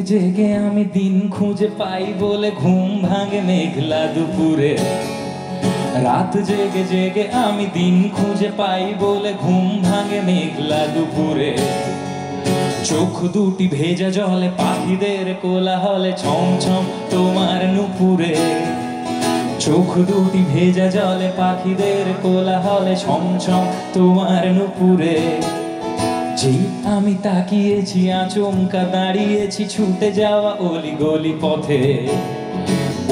জেগে জেগে আমি দিন খুঁজে পাই বলে ঘুম ভাঙে মেঘলা দুপুরে। রাত জেগে জেগে আমি দিন খুঁজে পাই বলে ঘুম ভাঙে মেঘলা দুপুরে। চোখ দুটি ভেজা জলে পাখিদের কোলাহলে ছমছম তোমার নুপুরে। চোখ দুটি ভেজা জলে পাখিদের কোলাহলে ছমছম তোমার নুপুরে। যেই আমি তাকিয়েছি আচমকা দাঁড়িয়েছি ছুটে যাওয়া অলি গলি পথে।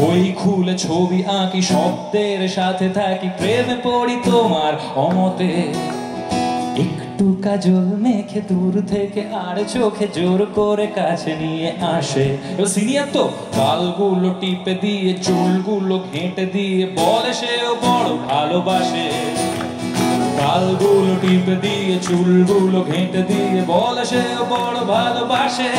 ওই খুলে ছবি আঁকি শব্দের সাথে থাকি প্রেমে পড়ি তোমার অমতে। একটু কাজল মেখে দূর থেকে আর চোখে জোর করে কাছে নিয়ে আসে। সিনিয়র তো গালগুলো টিপে দিয়ে চুলগুলো ঘেঁটে দিয়ে বলে সেও বড় ভালোবাসে। গালগুলো টিপে দিয়ে চুলগুলো ঘেঁটে দিয়ে বলে সেও বড় ভালোবাসে।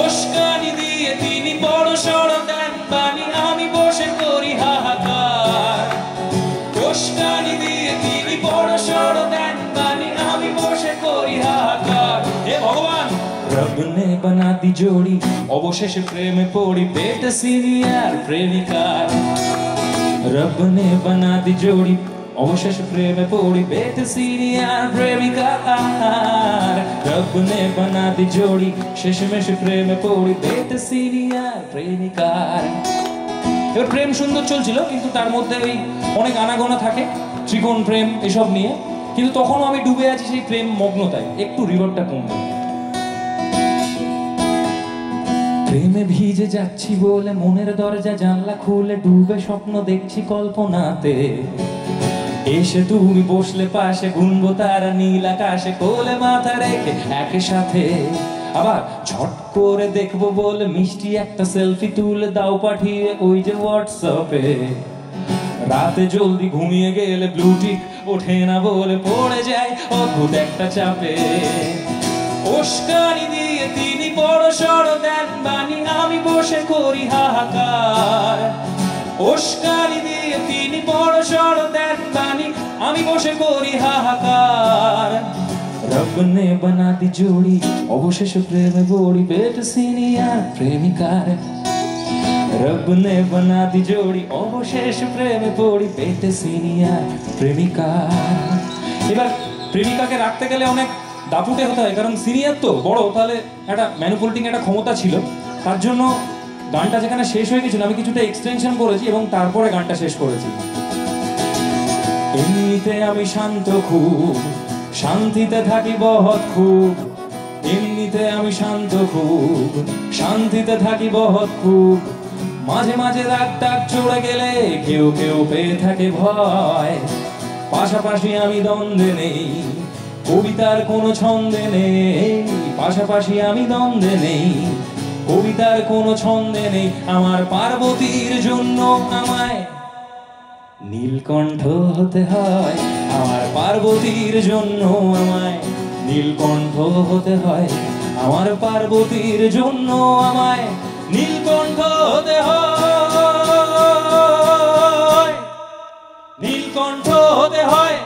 উস্কানি দিয়ে তিনি বড় সড় দেন বাণী, আমি বসে করি হাহাকার। উস্কানি দিয়ে তিনি বড় সড় দেন বাণী, আমি বসে করি হাহাকার। হে ভগবান, রব নে বানা দি জোড়ি, অবশেষে প্রেমে পড়ি বেট সিনিয়র প্রেমিকার। রব নে বানা দি জোড়ি, অবশেষে প্রেমে পড়ি বেট সিনিয়র প্রেমিকার। রব নে বানা দি জোড়ি, শেষমেশে প্রেমে পড়ি বেট সিনিয়র প্রেমিকার। এবার প্রেম সুন্দর চলছিল, কিন্তু তার মধ্যে ওই অনেক আনাগোনা থাকে, ত্রিকোণ প্রেম এসব নিয়ে। কিন্তু তখনও আমি ডুবে আছি সেই প্রেম মগ্নতায়। একটু রিভারটা কমবে। প্রেমে ভিজে যাচ্ছি বলে মনের দরজা জানলা খুলে ডুবে স্বপ্ন দেখছি কল্পনাতে। এসে তুমি বসলে পাশে, গুনবো তারা নীল আকাশে কোলে মাথা রেখে একই সাথে। আবার ছট করে দেখবো বলে মিষ্টি একটা সেলফি তুলে দাও পাঠিয়ে ওই যে হোয়াটসঅ্যাপে। রাতে জলদি ঘুমিয়ে গেলে ব্লুটিক ওঠে না বলে পড়ে যায় অদ্ভুত একটা চাপে। উস্কানি দিয়ে তিনি বড় সড় দেন বাণী, আমি বসে করি হাহাকার। উস্কানি দিয়ে তিনি বড় সড় দেন বাণী, আমি বসে করি হাহাকার। রব নে বানা দি জোড়ি, অবশেষে প্রেমে পড়ি বেট সিনিয়র প্রেমিকার। রব নে বানা দি জোড়ি, অবশেষে প্রেমে পড়ি বেট সিনিয়র প্রেমিকার। এবার প্রেমিকাকে রাখতে গেলে অনেক দাপুটে হতে হয়, কারণ সিনিয়র তো বড়, তাহলে একটা ম্যানিপুলেটিং একটা ক্ষমতা ছিল। তার জন্য গানটা যেখানে শেষ হয়ে গেছিল আমি কিছুটা এক্সটেনশন করেছি এবং তারপরে গানটা শেষ করেছি। এমনিতে আমি শান্ত খুব, শান্তিতে থাকি বহুত খুব। এমনিতে আমি শান্ত খুব, শান্তিতে থাকি বহুত খুব। মাঝে মাঝে রাগ টাগ চড়ে গেলে কেউ কেউ পেয়ে থাকে ভয়। পাশাপাশি আমি দ্বন্দ্বে নেই, কবিতার কোনো ছন্দে নেই। পাশাপাশি আমি দ্বন্দ্বে নেই, কবিতার কোনো ছন্দে নেই। আমার পার্বতীর জন্য আমায় নীলকণ্ঠ হতে হয়। আমার পার্বতীর জন্য আমায় নীলকণ্ঠ হতে হয়। আমার পার্বতীর জন্য আমায় নীলকণ্ঠ হতে হয়। নীলকণ্ঠ হতে হয়।